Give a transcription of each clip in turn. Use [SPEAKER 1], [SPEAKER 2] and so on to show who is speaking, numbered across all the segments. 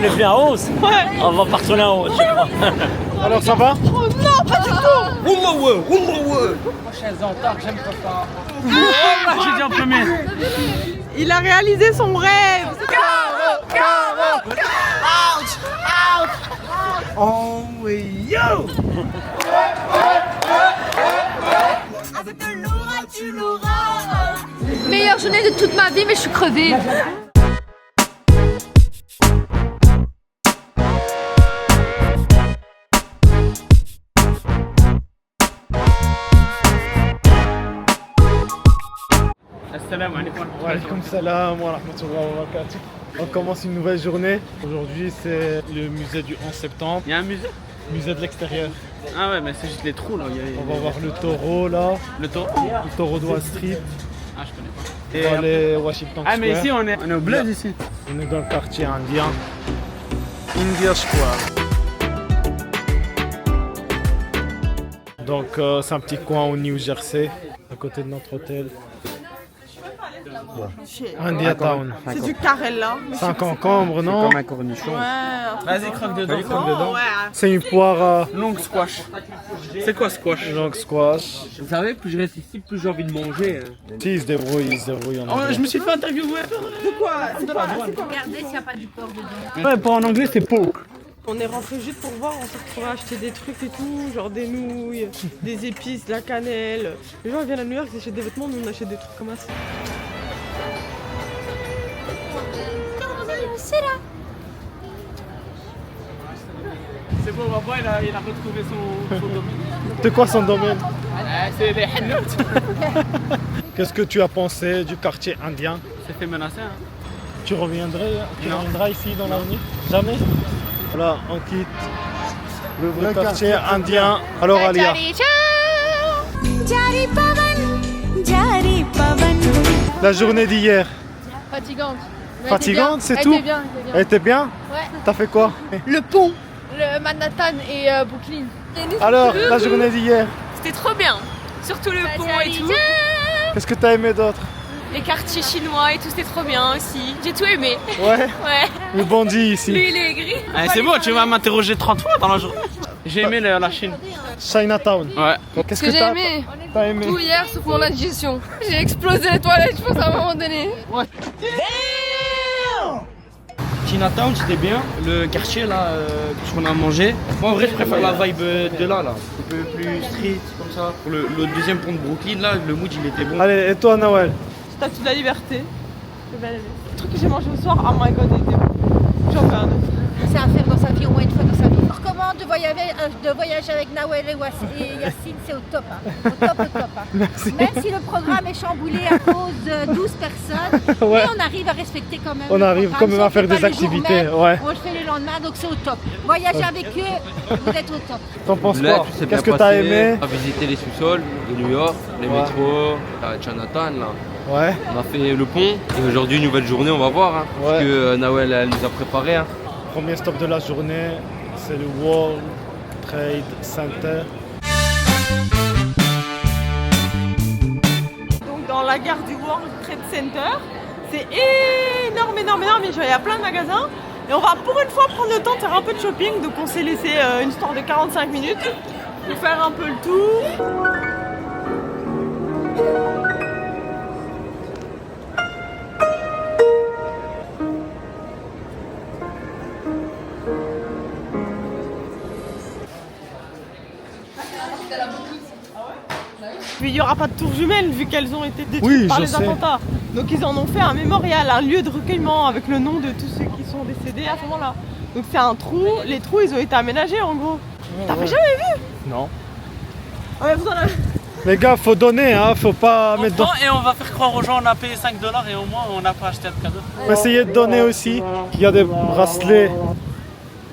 [SPEAKER 1] On est venu à 11.
[SPEAKER 2] Ouais.
[SPEAKER 1] On va pas retourner à 11, je crois.
[SPEAKER 3] Alors ça va?
[SPEAKER 2] Oh non, pas du tout.
[SPEAKER 1] Prochaine entente, j'aime pas ça. J'ai dit en premier.
[SPEAKER 2] Il a réalisé son rêve.
[SPEAKER 3] Oh oui, yo!
[SPEAKER 4] Meilleure journée de toute ma vie, mais je suis crevée.
[SPEAKER 1] Assalamu alaikum.
[SPEAKER 3] Wa alaykoum salam wa rahmatullahi wa barakatuh. On commence une nouvelle journée. Aujourd'hui, c'est le musée du 11 septembre.
[SPEAKER 1] Il y a un musée?
[SPEAKER 3] Musée de l'extérieur.
[SPEAKER 1] Ah ouais, mais c'est juste les trous là.
[SPEAKER 3] On va voir le taureau là.
[SPEAKER 1] Le taureau?
[SPEAKER 3] Le taureau de Wall Street.
[SPEAKER 1] Ah, je connais pas.
[SPEAKER 3] On va aller Washington
[SPEAKER 1] Ah, mais
[SPEAKER 3] Square.
[SPEAKER 1] ici, on est au bled ici.
[SPEAKER 3] On est dans le quartier indien. India Square. Donc, c'est un petit coin au New Jersey, à côté de notre hôtel. India Town.
[SPEAKER 2] C'est du carrel là.
[SPEAKER 3] 5 concombres, non?
[SPEAKER 1] Comme un cornichon.
[SPEAKER 2] Ouais.
[SPEAKER 1] Vas-y, croque dedans.
[SPEAKER 2] Oh, ouais.
[SPEAKER 3] C'est une poire
[SPEAKER 1] Longue squash. C'est quoi squash?
[SPEAKER 3] longue squash.
[SPEAKER 1] Vous savez, plus je reste ici, plus j'ai envie de manger.
[SPEAKER 3] Si, il se débrouille en
[SPEAKER 1] Oh,
[SPEAKER 3] anglais.
[SPEAKER 1] je me suis fait interviewer.
[SPEAKER 2] C'est quoi? C'est de la douane.
[SPEAKER 4] Regardez s'il n'y a pas du porc dedans.
[SPEAKER 1] Ouais, pas en anglais, c'est poke.
[SPEAKER 2] On est rentré juste pour voir, on s'est retrouvé à acheter des trucs et tout, genre des nouilles, des épices, de la cannelle. Les gens viennent à New York, ils achètent des vêtements, nous on achète des trucs comme ça.
[SPEAKER 1] C'est bon, papa, il a retrouvé son domaine.
[SPEAKER 3] De quoi son domaine?
[SPEAKER 1] C'est les hanouts.
[SPEAKER 3] Qu'est-ce que tu as pensé du quartier indien?
[SPEAKER 1] C'est fait menacer, hein.
[SPEAKER 3] Tu reviendras
[SPEAKER 1] Non.
[SPEAKER 3] ici dans l'avenir? Jamais? Voilà, on quitte le vrai quartier indien. Alors Alia, la journée d'hier,
[SPEAKER 4] Fatigante.
[SPEAKER 3] fatigante, c'est
[SPEAKER 4] Elle
[SPEAKER 3] tout?
[SPEAKER 4] était bien, elle était bien.
[SPEAKER 3] Elle était bien?
[SPEAKER 4] Ouais.
[SPEAKER 3] T'as fait quoi?
[SPEAKER 4] Le pont, le Manhattan et Brooklyn.
[SPEAKER 3] Alors, la journée d'hier,
[SPEAKER 5] C'était trop bien, surtout le pont et tout.
[SPEAKER 3] qu'est-ce que t'as aimé d'autre?
[SPEAKER 5] Les quartiers chinois et tout, c'était trop bien aussi. J'ai tout aimé.
[SPEAKER 3] Ouais,
[SPEAKER 5] Ouais.
[SPEAKER 3] le bandit ici.
[SPEAKER 5] Lui, il est gris.
[SPEAKER 1] Allez, c'est bon, tu vas m'interroger 30 fois dans la journée. J'ai aimé la Chine.
[SPEAKER 3] Chinatown.
[SPEAKER 1] Ouais.
[SPEAKER 3] Qu'est-ce
[SPEAKER 4] Ce que j'ai aimé,
[SPEAKER 3] t'as aimé?
[SPEAKER 4] tout hier sauf mon indigestion. J'ai explosé les toilettes, je pense à un moment donné.
[SPEAKER 6] Chinatown c'était bien, le quartier là, tout ce qu'on a mangé. Moi en vrai je préfère la vibe de là, un peu plus street comme ça. Pour le deuxième pont de Brooklyn là, le mood il était bon.
[SPEAKER 3] Allez, et toi Nawel?
[SPEAKER 2] Statue de la liberté. J'ai bien aimé. Le truc que j'ai mangé ce soir, oh my god, il était bon. J'en veux un autre.
[SPEAKER 7] C'est à faire dans sa vie, au moins une fois dans sa vie. Je recommande de voyager avec Nawel et Yacine, c'est au top. Hein. Au top, hein. Même si le programme est chamboulé à cause de 12 personnes,
[SPEAKER 3] Ouais.
[SPEAKER 7] mais on arrive à respecter quand même.
[SPEAKER 3] On
[SPEAKER 7] le
[SPEAKER 3] arrive
[SPEAKER 7] programme.
[SPEAKER 3] quand même
[SPEAKER 7] Si on
[SPEAKER 3] à faire
[SPEAKER 7] fait pas
[SPEAKER 3] des
[SPEAKER 7] le jour
[SPEAKER 3] activités,
[SPEAKER 7] même,
[SPEAKER 3] ouais.
[SPEAKER 7] On le fait le lendemain, donc c'est au top. Voyager avec eux, vous êtes au top.
[SPEAKER 3] T'en penses
[SPEAKER 8] Là,
[SPEAKER 3] quoi?
[SPEAKER 8] tout s'est bien
[SPEAKER 3] Qu'est-ce que t'as
[SPEAKER 8] passé.
[SPEAKER 3] aimé?
[SPEAKER 8] On a visité les sous-sols de New York, les
[SPEAKER 3] Ouais.
[SPEAKER 8] métros, à Chinatown là.
[SPEAKER 3] Ouais.
[SPEAKER 8] On a fait le pont et aujourd'hui une nouvelle journée, on va voir. Hein,
[SPEAKER 3] Ouais.
[SPEAKER 8] Parce que Nawel elle nous a préparé. Hein.
[SPEAKER 3] Premier stop de la journée, c'est le World Trade Center.
[SPEAKER 2] Donc dans la gare du World Trade Center, c'est énorme. Il y a plein de magasins. Et on va pour une fois prendre le temps de faire un peu de shopping. Donc on s'est laissé une histoire de 45 minutes pour faire un peu le tour. Puis il n'y aura pas de tour jumelle vu qu'elles ont été détruites
[SPEAKER 3] Oui,
[SPEAKER 2] par
[SPEAKER 3] je
[SPEAKER 2] les
[SPEAKER 3] sais.
[SPEAKER 2] attentats. Donc ils en ont fait un mémorial, un lieu de recueillement avec le nom de tous ceux qui sont décédés à ce moment-là. Donc c'est un trou, les trous ils ont été aménagés en gros. T'avais jamais vu?
[SPEAKER 3] Non.
[SPEAKER 2] Ah mais vous en avez...
[SPEAKER 3] Les gars, faut donner, hein, faut pas mettre dans...
[SPEAKER 1] Et on va faire croire aux gens on a payé 5$ et au moins on n'a pas acheté de cadeau.
[SPEAKER 3] Faut essayer de donner aussi. Il y a des bracelets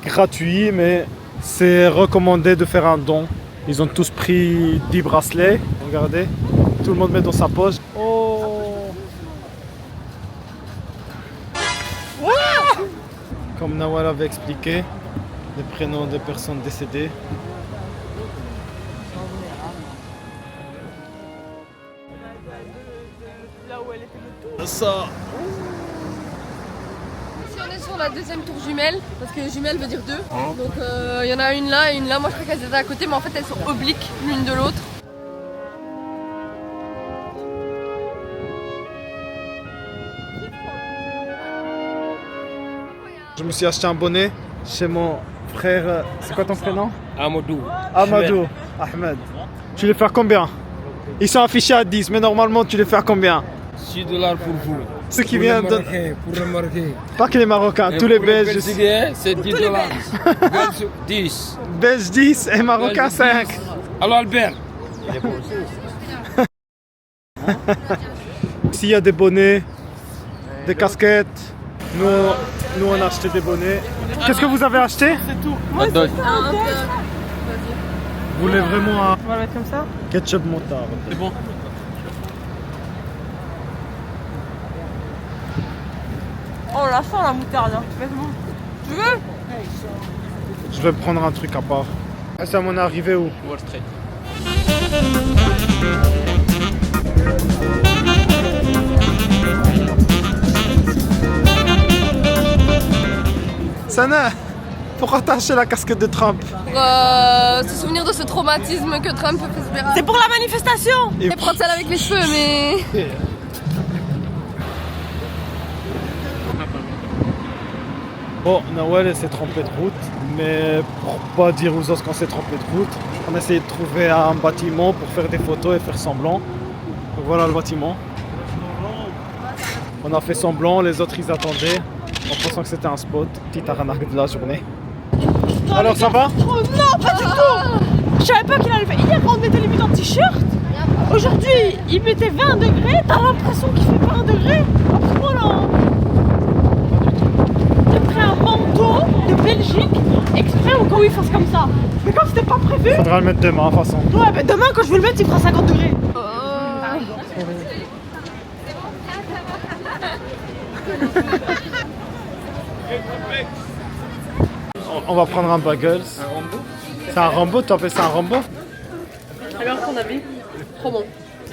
[SPEAKER 3] gratuits, mais c'est recommandé de faire un don. Ils ont tous pris 10 bracelets. Regardez, tout le monde met dans sa poche. Oh! Comme Nawal avait expliqué, les prénoms des personnes décédées.
[SPEAKER 2] Là où elle était le tout.
[SPEAKER 3] Ça,
[SPEAKER 4] Si on est sur sur la deuxième tour jumelle, parce que jumelle veut dire deux. Donc il y en a une là et une là. Moi je crois qu'elles étaient à côté, mais en fait elles sont obliques l'une de l'autre.
[SPEAKER 3] Je me suis acheté un bonnet chez mon frère. C'est quoi ton prénom?
[SPEAKER 1] Amadou.
[SPEAKER 3] Amadou. Ahmed. Tu les fais combien? Ils sont affichés à 10, mais normalement tu les fais combien?
[SPEAKER 1] $6 pour vous.
[SPEAKER 3] Ceux qui viennent de...
[SPEAKER 1] Pour les Marocains.
[SPEAKER 3] Pas que les Marocains, tous les Belges.
[SPEAKER 1] Belges, c'est $10. Belges, 10.
[SPEAKER 3] Belges 10 et Marocains 5.
[SPEAKER 1] Alors Albert.
[SPEAKER 3] S'il y a des bonnets, des casquettes, nous on a acheté des bonnets. Qu'est-ce que vous avez acheté?
[SPEAKER 2] Moi, c'est ça,
[SPEAKER 4] Un peu.
[SPEAKER 3] Vous voulez vraiment un
[SPEAKER 2] On va le mettre comme ça.
[SPEAKER 3] ketchup motard?
[SPEAKER 1] C'est bon.
[SPEAKER 2] Oh, on la sent la moutarde. Hein. Mais c'est bon. Tu veux?
[SPEAKER 3] Je vais prendre un truc à part. Ça m'en est arrivé où?
[SPEAKER 1] Wall Street.
[SPEAKER 3] Sana, pourquoi t'as acheté la casquette de Trump?
[SPEAKER 4] Pour se souvenir de ce traumatisme que Trump fait.
[SPEAKER 2] C'est pour la manifestation.
[SPEAKER 3] Et
[SPEAKER 4] Et prendre celle avec les cheveux, mais.
[SPEAKER 3] Bon, Nawel s'est trompé de route, mais pour pas dire aux autres qu'on s'est trompé de route, on a essayé de trouver un bâtiment pour faire des photos et faire semblant. Donc voilà le bâtiment. On a fait semblant, les autres ils attendaient, en pensant que c'était un spot. Petite arnaque de la journée. Alors ça va?
[SPEAKER 2] Oh non, pas du tout. Je savais pas qu'il allait faire. Hier, on était limite en t-shirt. Aujourd'hui, il mettait 20 degrés. T'as l'impression qu'il fait 20 degrés. Voilà. J'ai pris un manteau de Belgique exprès au cas où il fasse comme ça. Mais quand c'était pas prévu.
[SPEAKER 3] Faudra le mettre demain de toute façon.
[SPEAKER 2] Ouais, mais demain, quand je vais le mettre, il fera 50 degrés.
[SPEAKER 3] On va prendre un bagels. C'est un Rambo, tu appelles ça un Rambo?
[SPEAKER 4] Alors, ton avis? Trop bon.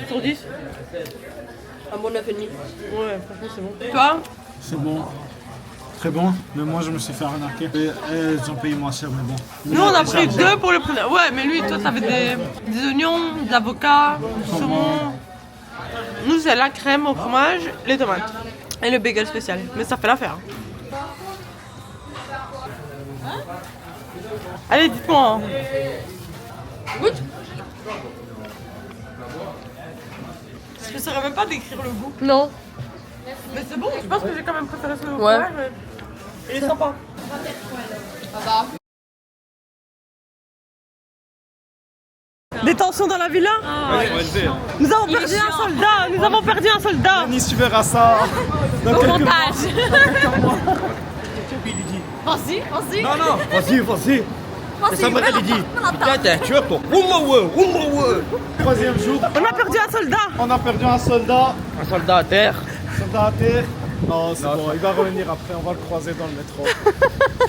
[SPEAKER 4] Sur 10? Un bon 9,5.
[SPEAKER 2] Ouais, franchement, c'est bon. Toi?
[SPEAKER 3] C'est bon. Très bon, mais moi je me suis fait arnaquer. Et ils ont payé moins cher, mais bon.
[SPEAKER 2] Nous, on a pris deux pour le prix. Ouais, mais lui, toi, t'avais des oignons, de l'avocat, du saumon. Nous, c'est la crème au fromage, les tomates. Et le bagel spécial. Mais ça fait l'affaire. Allez, dites-moi.
[SPEAKER 4] Goûte.
[SPEAKER 2] Je ne saurais même pas décrire le goût.
[SPEAKER 4] Non.
[SPEAKER 2] Mais c'est bon, je pense que j'ai quand même préféré celui au
[SPEAKER 4] Ouais.
[SPEAKER 2] fromage. Mais... Il est sympa. Des tensions dans la villa. Nous avons perdu un soldat. Nous avons perdu un soldat.
[SPEAKER 3] Nice, tu verras ça dans
[SPEAKER 5] Au
[SPEAKER 3] quelques mois.
[SPEAKER 5] montage.
[SPEAKER 4] Vas-y, vas-y.
[SPEAKER 1] Non, non.
[SPEAKER 3] Vas-y, vas-y.
[SPEAKER 1] C'est ça, elle dit. Putain, t'es un tueur, toi.
[SPEAKER 3] Troisième jour,
[SPEAKER 2] On a perdu un soldat.
[SPEAKER 3] on a perdu un soldat.
[SPEAKER 1] Un soldat à terre.
[SPEAKER 3] Soldat à terre. Non, c'est bon, il va revenir après, on va le croiser dans le métro.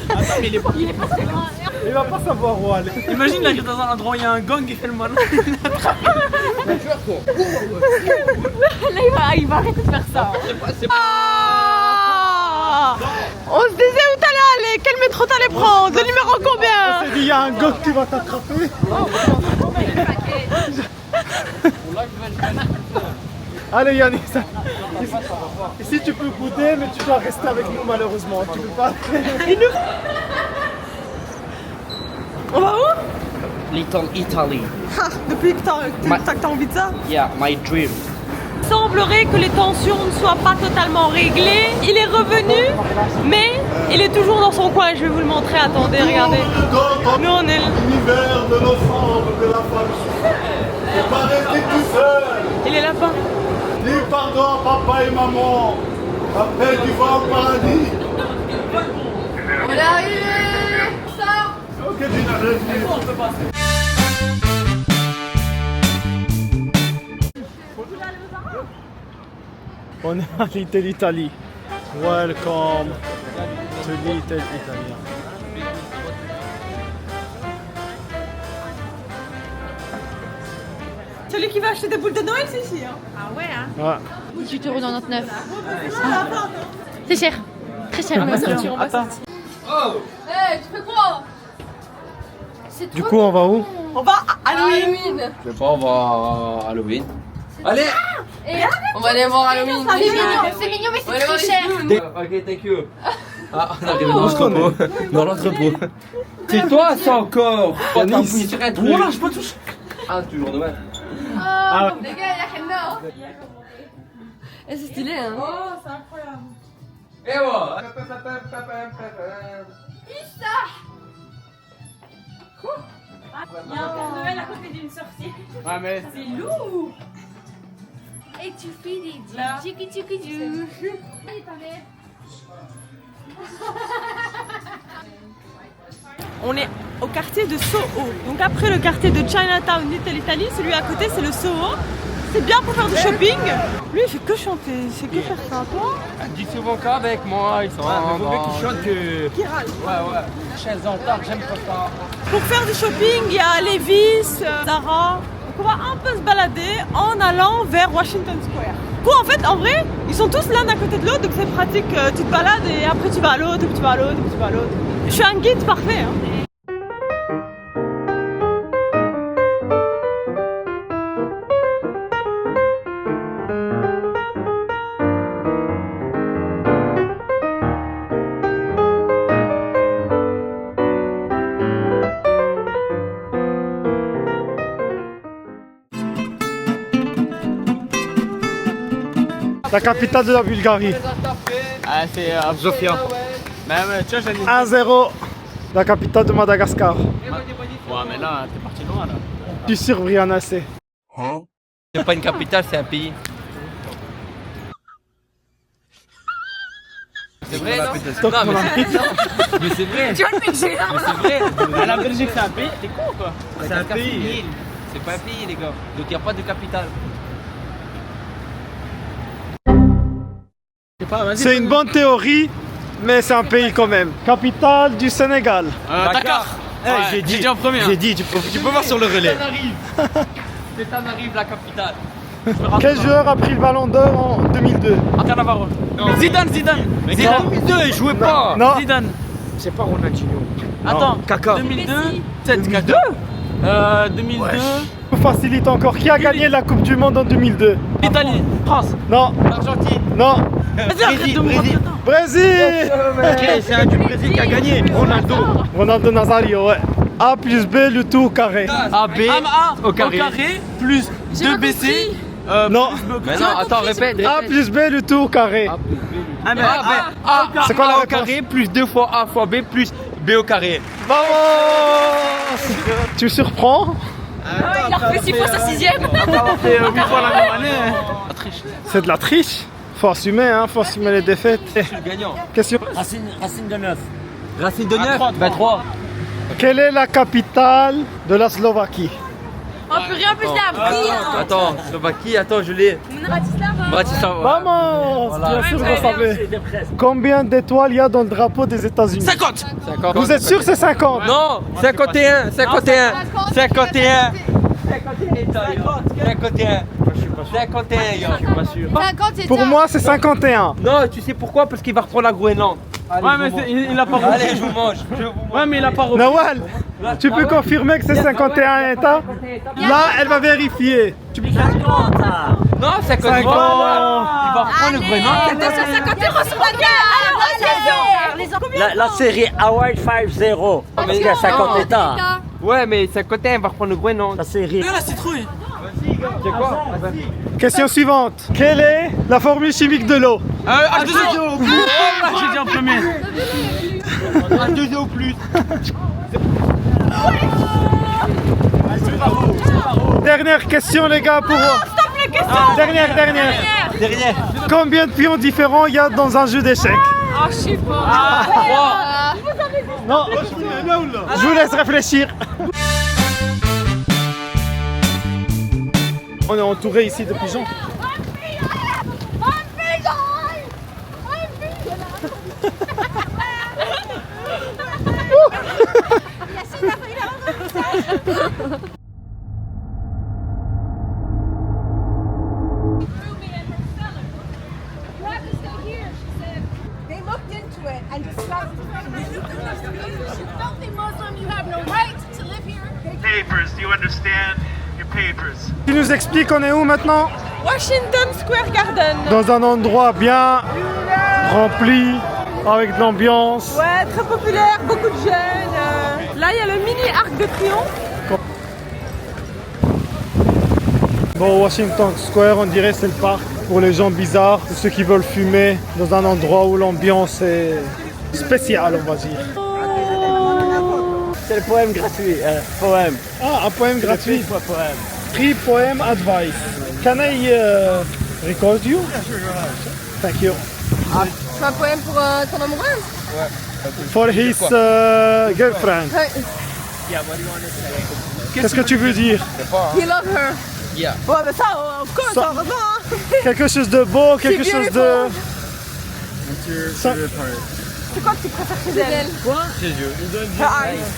[SPEAKER 1] Attends, mais il est pas très loin.
[SPEAKER 3] Il va pas savoir où aller.
[SPEAKER 1] Imagine, il arrive dans un endroit où il y a un gang, il fait le malin.
[SPEAKER 5] Là, il va arrêter de faire ça.
[SPEAKER 2] Ah, on se disait où t'allais aller. Quel métro t'allais prendre? Le numéro combien?
[SPEAKER 3] Il dit, il y a un gars qui va t'attraper. Allez Yannick, ici tu peux goûter, mais tu dois rester avec nous malheureusement. Tu peux pas.
[SPEAKER 2] On va où?
[SPEAKER 1] Little Italy.
[SPEAKER 2] Ah, depuis que t'as envie de ça.
[SPEAKER 1] Yeah, my dream.
[SPEAKER 2] Il semblerait que les tensions ne soient pas totalement réglées. Il est revenu, mais il est toujours dans son coin. Je vais vous le montrer. Attendez, regardez. Nous, on est...
[SPEAKER 3] L'univers de l'ensemble de la femme. Faut pas rester tout seul.
[SPEAKER 2] Il est là-bas.
[SPEAKER 3] Dis pardon à papa et maman. Après tu vas au paradis.
[SPEAKER 4] On est arrivé. Ça.
[SPEAKER 3] Ok, Gina, vas-y. On est à Little Italy. Welcome to Little Italy.
[SPEAKER 2] Celui qui va acheter des boules de Noël, c'est ici. Hein.
[SPEAKER 3] Ouais.
[SPEAKER 5] 18,99 €. C'est cher.
[SPEAKER 4] très cher. Ma ceinture, on va
[SPEAKER 3] Attends.
[SPEAKER 8] Oh.
[SPEAKER 4] Eh, tu fais quoi? C'est
[SPEAKER 3] Du
[SPEAKER 4] trop
[SPEAKER 3] coup, on va où?
[SPEAKER 2] On va à Halloween.
[SPEAKER 4] Halloween.
[SPEAKER 8] Je sais pas, on va à Halloween. Allez.
[SPEAKER 4] Et on va aller voir Halloween.
[SPEAKER 7] C'est mignon, mais c'est trop cher.
[SPEAKER 8] Ok, thank you. Ah, on arrive dans l'entrepôt. Dans l'entrepôt. C'est toi ça encore. Oh, t'as appuyé sur un truc.
[SPEAKER 3] Voilà, je peux toucher.
[SPEAKER 8] Ah, toujours de même.
[SPEAKER 4] Oh, les gars, il y a Henna. Et c'est stylé, hein.
[SPEAKER 2] Oh, c'est incroyable.
[SPEAKER 8] Et voilà.
[SPEAKER 5] Il y a un Père Noël à côté d'une sorcière.
[SPEAKER 1] Ouais, mais
[SPEAKER 5] C'est lourd.
[SPEAKER 7] Et tu fais des tchiki tchiki tchou. Allez, ta mère.
[SPEAKER 2] On est au quartier de Soho. Donc après le quartier de Chinatown, Little Italy, celui à côté c'est le Soho. C'est bien pour faire du shopping. Lui il fait que chanter, il fait que faire ça. Toi
[SPEAKER 1] dis souvent qu'avec moi, ils sont
[SPEAKER 8] mais vaut mieux qu'il chante que.
[SPEAKER 2] qui râle.
[SPEAKER 1] Ouais. Chaises en tarte, j'aime pas ça.
[SPEAKER 2] Pour faire du shopping, il y a Levi's, Zara. Donc on va un peu se balader en allant vers Washington Square. Du coup en fait en vrai, ils sont tous l'un à côté de l'autre, donc c'est pratique. Tu te balades et après tu vas à l'autre, et puis tu vas à l'autre, et puis tu vas à l'autre. Je suis un guide parfait. Hein.
[SPEAKER 3] La capitale de la Bulgarie.
[SPEAKER 1] Ah, c'est Sofia. Même, tu vois, j'ai
[SPEAKER 3] 1-0. La capitale de Madagascar.
[SPEAKER 1] Ouais, mais là, t'es parti loin, là.
[SPEAKER 3] Je suis sûr, Brianna, c'est.
[SPEAKER 8] C'est pas une capitale, c'est un pays. C'est vrai, non? Non, mais c'est vrai.
[SPEAKER 5] Tu vas le pitcher là.
[SPEAKER 8] Mais c'est vrai.
[SPEAKER 1] Ah, la Belgique, c'est un pays. T'es con, quoi.
[SPEAKER 8] C'est un pays. C'est pas un pays, les gars. Donc il n'y a pas de capitale.
[SPEAKER 3] C'est une bonne théorie, mais c'est un pays quand même. Capitale du Sénégal.
[SPEAKER 1] Dakar.
[SPEAKER 8] J'ai dit
[SPEAKER 1] en premier.
[SPEAKER 8] J'ai dit, tu peux voir sur le relais.
[SPEAKER 1] C'est Tanarive, la capitale.
[SPEAKER 3] Quel joueur a pris le ballon d'or en 2002?
[SPEAKER 1] Cannavaro. Zidane.
[SPEAKER 8] Zidane 2002, il jouait pas.
[SPEAKER 3] Non,
[SPEAKER 1] Zidane.
[SPEAKER 8] C'est pas Ronaldinho.
[SPEAKER 1] Attends,
[SPEAKER 8] Kaka.
[SPEAKER 1] 2002. 2002 2002.
[SPEAKER 3] je vous facilite encore. Qui a gagné la Coupe du Monde en 2002?
[SPEAKER 1] Italie. France.
[SPEAKER 3] Non,
[SPEAKER 8] Argentine.
[SPEAKER 3] non.
[SPEAKER 2] Vas-y, arrête de me
[SPEAKER 8] Brésil.
[SPEAKER 3] Brésil.
[SPEAKER 8] Ok, c'est un du Brésil qui a gagné. Ronaldo.
[SPEAKER 3] Ronaldo Nazario, ouais. A plus B, le tout au carré.
[SPEAKER 8] AB
[SPEAKER 1] A
[SPEAKER 8] au carré.
[SPEAKER 1] plus 2BC.
[SPEAKER 3] Non,
[SPEAKER 8] Mais non, attends, répète.
[SPEAKER 3] A plus B, le tout au carré.
[SPEAKER 8] C'est quoi la au carré plus 2 fois A fois B plus B au carré.
[SPEAKER 3] Vamos. Tu surprends?
[SPEAKER 5] Il a refait 6 fois sa 6ème.
[SPEAKER 1] fait 8 fois la même année.
[SPEAKER 3] C'est de la triche. Faut assumer, hein, faut assumer les défaites.
[SPEAKER 8] Je suis le gagnant.
[SPEAKER 3] Question.
[SPEAKER 8] Racine de 9. 3.
[SPEAKER 3] Quelle est la capitale de la Slovaquie?
[SPEAKER 5] On peut rien plus appris.
[SPEAKER 8] Attends, Slovaquie, attends, je l'ai. Bratislava.
[SPEAKER 3] Vamos.
[SPEAKER 8] Voilà.
[SPEAKER 3] Bien sûr, vous savez. Combien d'étoiles il y a dans le drapeau des États-Unis?
[SPEAKER 1] 50.
[SPEAKER 3] Vous êtes sûr que c'est 50?
[SPEAKER 8] Non, 51. 51. 51. 51, je suis pas sûr.
[SPEAKER 7] 50, c'est
[SPEAKER 3] Pour
[SPEAKER 7] ça.
[SPEAKER 3] moi, c'est 51.
[SPEAKER 8] Non, tu sais pourquoi? Parce qu'il va reprendre la Groenland.
[SPEAKER 1] Ouais, mais il a pas repris.
[SPEAKER 8] Allez, je vous mange.
[SPEAKER 1] Ouais, mais il a pas repris.
[SPEAKER 3] Nawal, tu peux confirmer que c'est 51 États? Là, elle va vérifier.
[SPEAKER 8] Non, 50.
[SPEAKER 3] 50.
[SPEAKER 8] Il va reprendre le Groenland.
[SPEAKER 7] 251 sur la guerre.
[SPEAKER 9] La série Hawaii 5-0, parce qu'il y a 50 États.
[SPEAKER 8] Ouais, mais 51, il va reprendre le Groenland.
[SPEAKER 9] La série.
[SPEAKER 1] La citrouille.
[SPEAKER 8] C'est quoi?
[SPEAKER 3] Question suivante. Quelle est la formule chimique de l'eau?
[SPEAKER 1] H2O. J'ai dit en premier.
[SPEAKER 8] H2O plus.
[SPEAKER 3] Dernière question, les gars, pour Dernière.
[SPEAKER 8] Derrière.
[SPEAKER 3] Combien de pions différents il y a dans un jeu d'échecs?
[SPEAKER 5] Ah, je sais pas.
[SPEAKER 8] 3.
[SPEAKER 3] Non, je vous laisse réfléchir. On est entouré ici de pigeons.
[SPEAKER 2] They looked into it.
[SPEAKER 7] filthy Muslim. You have no right to live here.
[SPEAKER 3] Papers, do you understand? Your papers. Tu nous expliques on est où maintenant?
[SPEAKER 2] Washington Square Garden.
[SPEAKER 3] Dans un endroit bien rempli, avec de l'ambiance.
[SPEAKER 2] Ouais, très populaire, beaucoup de jeunes. Là, il y a le mini arc de triomphe.
[SPEAKER 3] Bon, Washington Square, on dirait c'est le parc pour les gens bizarres, pour ceux qui veulent fumer dans un endroit où l'ambiance est spéciale, on va dire.
[SPEAKER 9] C'est le poème gratuit. Poème.
[SPEAKER 3] Ah, un poème gratuit.
[SPEAKER 9] Poème.
[SPEAKER 3] Free poem advice. Can I record you? Thank you.
[SPEAKER 4] C'est un poème pour ton amoureuse?
[SPEAKER 3] For his girlfriend. Qu'est-ce que tu veux dire?
[SPEAKER 4] He love her.
[SPEAKER 2] Ouais, mais ça, of course,
[SPEAKER 3] Ça-
[SPEAKER 2] heureusement.
[SPEAKER 3] Quelque chose de beau, quelque chose de... Ça-
[SPEAKER 2] C'est quoi que tu préfères chez elle?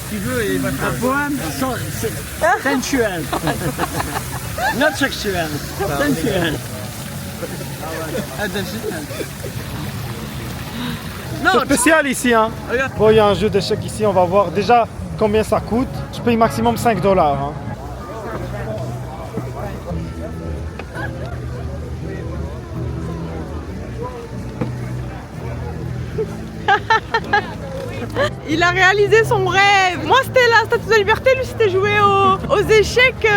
[SPEAKER 9] Tu veux un poème sensuel. Not sexuel. Sensuel.
[SPEAKER 3] C'est spécial ici, hein. Bon, il y a un jeu d'échecs ici, on va voir déjà combien ça coûte. Je paye maximum $5. Hein.
[SPEAKER 2] Il a réalisé son rêve. Moi, c'était la Statue de la Liberté, lui, c'était jouer aux échecs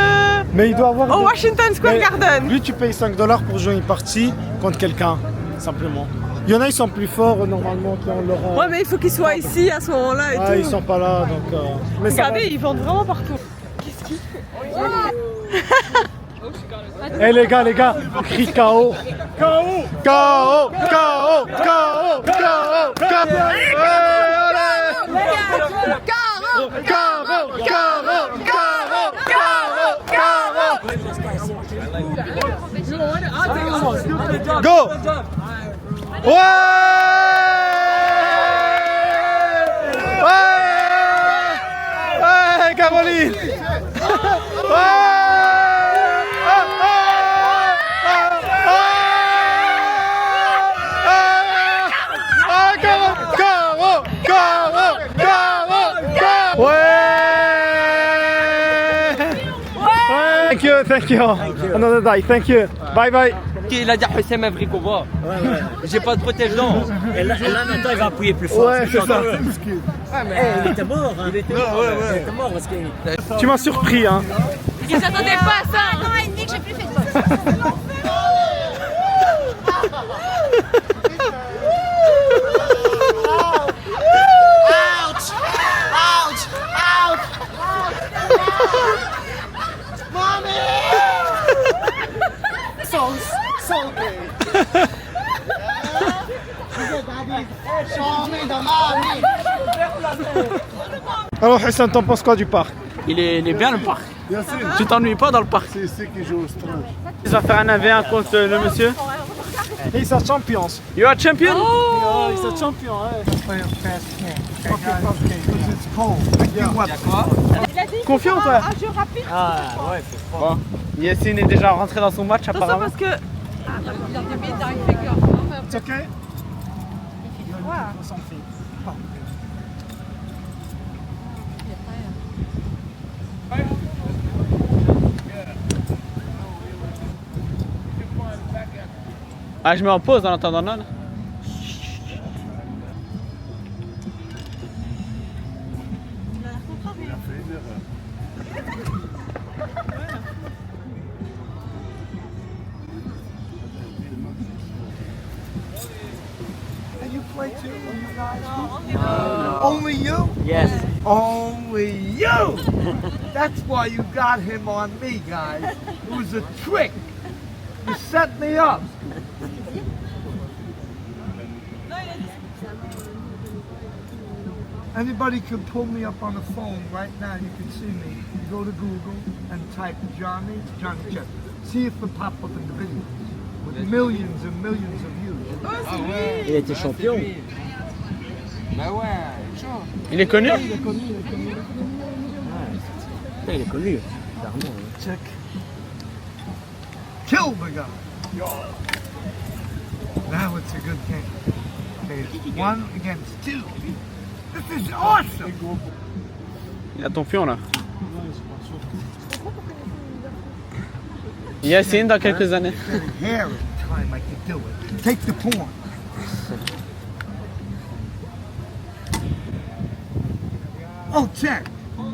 [SPEAKER 3] Mais il doit avoir...
[SPEAKER 2] au Washington Square
[SPEAKER 3] Mais
[SPEAKER 2] Garden.
[SPEAKER 3] Lui, tu payes $5 pour jouer une partie contre quelqu'un, simplement. Il y en a, ils sont plus forts normalement qui ont leur...
[SPEAKER 2] Ouais, mais il faut qu'ils soient ici à ce moment-là et
[SPEAKER 3] Ouais,
[SPEAKER 2] tout.
[SPEAKER 3] ils sont pas là, donc... Mais ça va.
[SPEAKER 2] Regardez, ils vendent vraiment partout. Qu'est-ce qu'il fait?
[SPEAKER 3] Eh les gars, crie KO. KO. KO. KO. KO. KO. Go. Ouais. Ouais, Caroline. Thank you. Another day. Thank you. Bye bye.
[SPEAKER 8] Il a dit Hussein Maverick au bas. J'ai pas de protège-dents.
[SPEAKER 9] Et là, maintenant, il va appuyer plus fort.
[SPEAKER 3] Ouais, c'est ça.
[SPEAKER 9] Il était mort. Hein. Il était mort parce que...
[SPEAKER 3] Tu m'as surpris, hein.
[SPEAKER 5] Ils s'attendaient pas à ça.
[SPEAKER 7] Un an et demi que j'ai plus fait de boxe.
[SPEAKER 3] Alors Hassan, t'en penses quoi du parc?
[SPEAKER 1] Il est bien le parc. Tu t'ennuies pas dans le parc.
[SPEAKER 3] C'est ceux qui jouent au strange.
[SPEAKER 1] Tu vas faire un 1v1 contre le monsieur.
[SPEAKER 3] He's a champion.
[SPEAKER 1] You are champion?
[SPEAKER 3] Oh, he's a champion, ouais. Confiant ou pas?
[SPEAKER 2] Un jeu rapide.
[SPEAKER 9] Ah, ouais, c'est fort.
[SPEAKER 1] Bon, Yassine est déjà rentré dans son match
[SPEAKER 2] Attention
[SPEAKER 1] apparemment.
[SPEAKER 2] parce que...
[SPEAKER 3] It's okay?
[SPEAKER 1] Ah, je mets en pause en attendant là.
[SPEAKER 10] Only you?
[SPEAKER 9] Yes.
[SPEAKER 10] Only you! That's why you got him on me, guys. It was a trick. You set me up. Anybody can pull me up on the phone right now. You can see me. You go to Google and type Johnny Chip. See if it pop up in the video with millions and millions of views.
[SPEAKER 9] Il était champion.
[SPEAKER 1] Il est connu?
[SPEAKER 9] Il est connu. Clairement.
[SPEAKER 10] Check. Kill the guy. Now it's a good game. Okay, it's 1 against 2. This is awesome.
[SPEAKER 3] Il a ton pion là. Yassine dans quelques années.
[SPEAKER 10] Hair at the time I could do it. Take the pawn. Oh, check.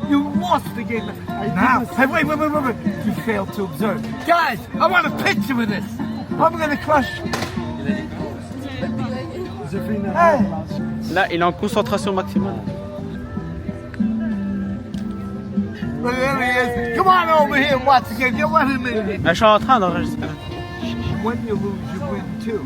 [SPEAKER 10] You lost the game. Now, hey, wait. You failed to observe. Guys, I want a picture of this. I'm gonna crush. Hey.
[SPEAKER 3] Là, il est en concentration maximale.
[SPEAKER 10] There he is. Come on over here and watch the game. You let him in.
[SPEAKER 3] Là, je suis en train d'enregistrer.
[SPEAKER 10] When you lose, you win too.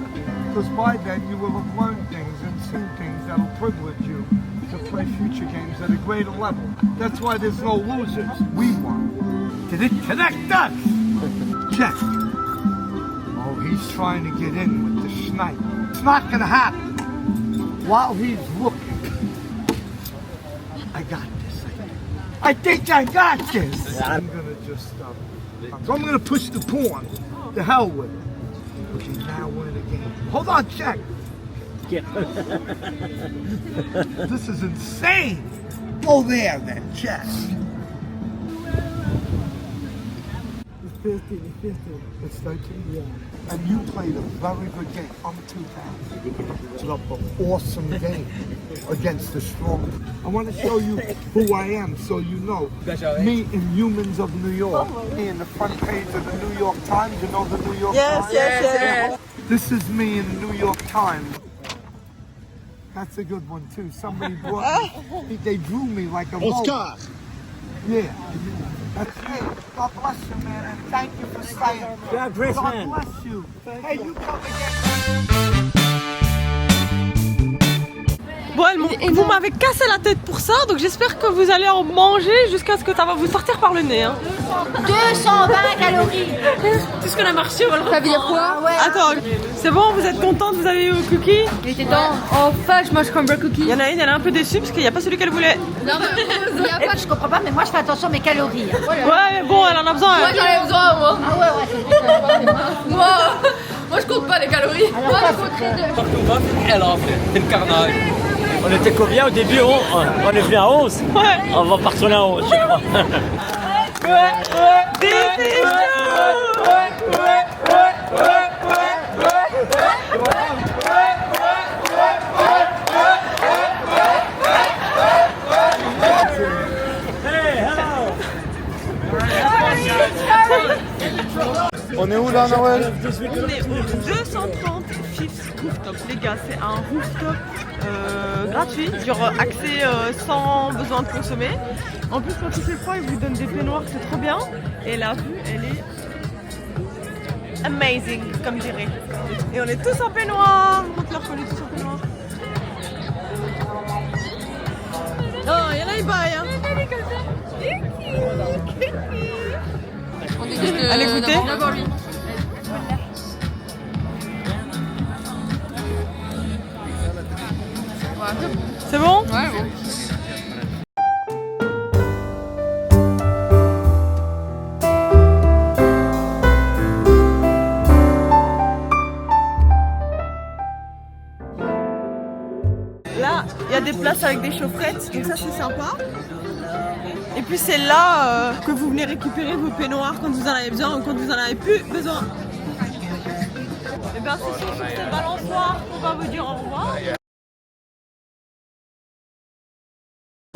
[SPEAKER 10] Because by then you will have learned things and seen things that will privilege you to play future games at a greater level. That's why there's no losers. We won. Did it connect us? Check. Oh, he's trying to get in with the snipe. It's not gonna happen. While he's looking, I got this. I think I got this. I'm gonna just stop. So I'm gonna push the pawn. The hell with it. We can now win the game. Hold on, check. This is insane. Go there then, check. It's 13. Yeah. And you played a very good game. I'm 2,000. It's an awesome game against the strong. I want to show you who I am so you know. Me in Humans of New York. Me in the front page of the New York Times. You know the New York Times?
[SPEAKER 2] Yes.
[SPEAKER 10] This is me in the New York Times. That's a good one too. Somebody brought me. They drew me like a Oscar. Yeah. That's it. God bless you, man, and thank you for staying.
[SPEAKER 9] God bless, man.
[SPEAKER 10] God bless you. Hey, you come again.
[SPEAKER 2] Bon, vous m'avez cassé la tête pour ça, donc j'espère que vous allez en manger jusqu'à ce que ça va vous sortir par le nez. Hein.
[SPEAKER 7] 220 calories.
[SPEAKER 5] Tout ce qu'on a marché, on va le
[SPEAKER 4] Ça veut dire quoi?
[SPEAKER 2] Attends, c'est bon, vous êtes contente, vous avez eu vos cookies?
[SPEAKER 4] Il était temps. Enfin, je mange Crumble Cookie.
[SPEAKER 2] Il y en a une, elle est un peu déçue parce qu'il n'y a pas celui qu'elle voulait.
[SPEAKER 4] Non, mais il y a pas de...
[SPEAKER 7] Je comprends pas, mais moi je fais attention à mes calories.
[SPEAKER 2] Ouais, mais bon, elle en a besoin.
[SPEAKER 4] Moi,
[SPEAKER 2] Hein.
[SPEAKER 4] j'en ai besoin, moi.
[SPEAKER 7] Ah ouais,
[SPEAKER 4] Moi, je compte pas les calories. Moi, je compterai deux.
[SPEAKER 9] Partout on va, elle en fait. C'est le carnage. On était combien au début? On est venu à 11.
[SPEAKER 2] Ouais.
[SPEAKER 9] On va pas retourner à 11, je crois.
[SPEAKER 3] On est où là, Noël?
[SPEAKER 2] On est au 230 Fifth Rooftop. Les gars, c'est un rooftop gratuit, genre accès sans besoin de consommer. En plus, quand il fait froid, ils vous donnent des peignoirs, c'est trop bien. Et la vue, elle est amazing, comme dirait. Et on est tous en peignoir. Montre-leur qu'on est tous en peignoir. Oh, il y en a, ils baillent. Hein.
[SPEAKER 4] On est juste
[SPEAKER 2] Allez goûter.
[SPEAKER 4] d'abord lui.
[SPEAKER 2] C'est bon?
[SPEAKER 4] Ouais, bon.
[SPEAKER 2] Là, il y a des places avec des chaufferettes, donc ça c'est sympa. Et puis c'est là que vous venez récupérer vos peignoirs quand vous en avez besoin ou quand vous en avez plus besoin. Et bien c'est sur cette balançoire qu'on va vous dire au revoir.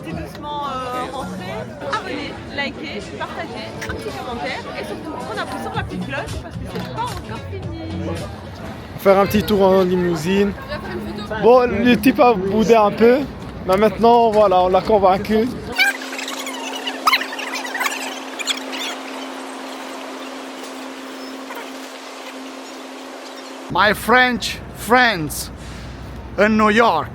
[SPEAKER 2] Doucement rentrer, abonnez, likez, partagez, un petit commentaire et surtout on appuie sur la petite cloche parce que c'est pas encore fini.
[SPEAKER 3] Faire un petit tour en limousine. Bon, le type a boudé un peu, mais maintenant, voilà, on l'a convaincu.
[SPEAKER 10] My French friends in New York.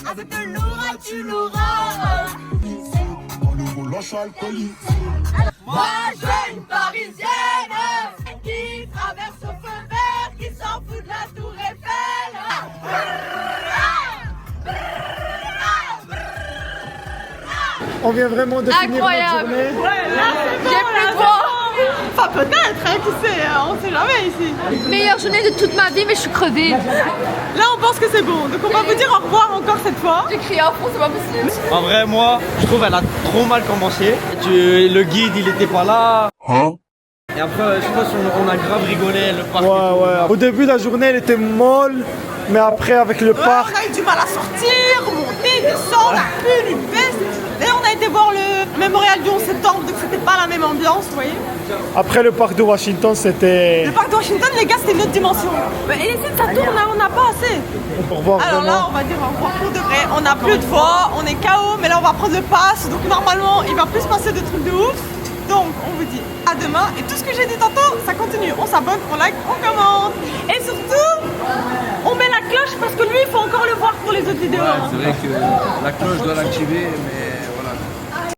[SPEAKER 7] Avec de l'oura, tu l'auras. Moi, je suis une Parisienne qui traverse au feu vert, qui s'en fout de la Tour Eiffel.
[SPEAKER 3] On vient vraiment de finir notre
[SPEAKER 4] Incroyable.
[SPEAKER 3] journée.
[SPEAKER 4] J'ai plus de voix.
[SPEAKER 2] Enfin peut-être, hein, qui sait, on sait jamais ici.
[SPEAKER 4] Meilleure journée de toute ma vie, mais je suis crevée.
[SPEAKER 2] Là on pense que c'est bon, donc on va vous dire au revoir encore cette fois.
[SPEAKER 4] J'ai crié à fond, c'est pas possible.
[SPEAKER 6] En vrai, moi, je trouve elle a trop mal commencé. Le guide, il était pas là. Et après, je pense qu'on a grave rigolé, le parc.
[SPEAKER 3] Ouais. Au début de la journée, elle était molle, mais après, avec le parc.
[SPEAKER 2] On a eu du mal à sortir, monter, descendre, la pluie, une veste. D'ailleurs on a été voir le Mémorial du 11 septembre, donc c'était pas la même ambiance, vous voyez.
[SPEAKER 3] Après le parc de Washington, c'était.
[SPEAKER 2] Le parc de Washington, les gars, c'était une autre dimension. Mais et ici, ça tourne, hein, on n'a pas assez.
[SPEAKER 3] Pour voir
[SPEAKER 2] Alors là,
[SPEAKER 3] vraiment.
[SPEAKER 2] on va dire au revoir pour de vrai. On n'a plus de voix, on est KO, mais là, on va prendre le pass. Donc normalement, il va plus se passer de trucs de ouf. Donc, on vous dit à demain. Et tout ce que j'ai dit tantôt, ça continue. On s'abonne, on like, on commente. Et surtout, on met la cloche parce que lui, il faut encore le voir pour les autres vidéos.
[SPEAKER 8] C'est vrai que la cloche doit l'activer, mais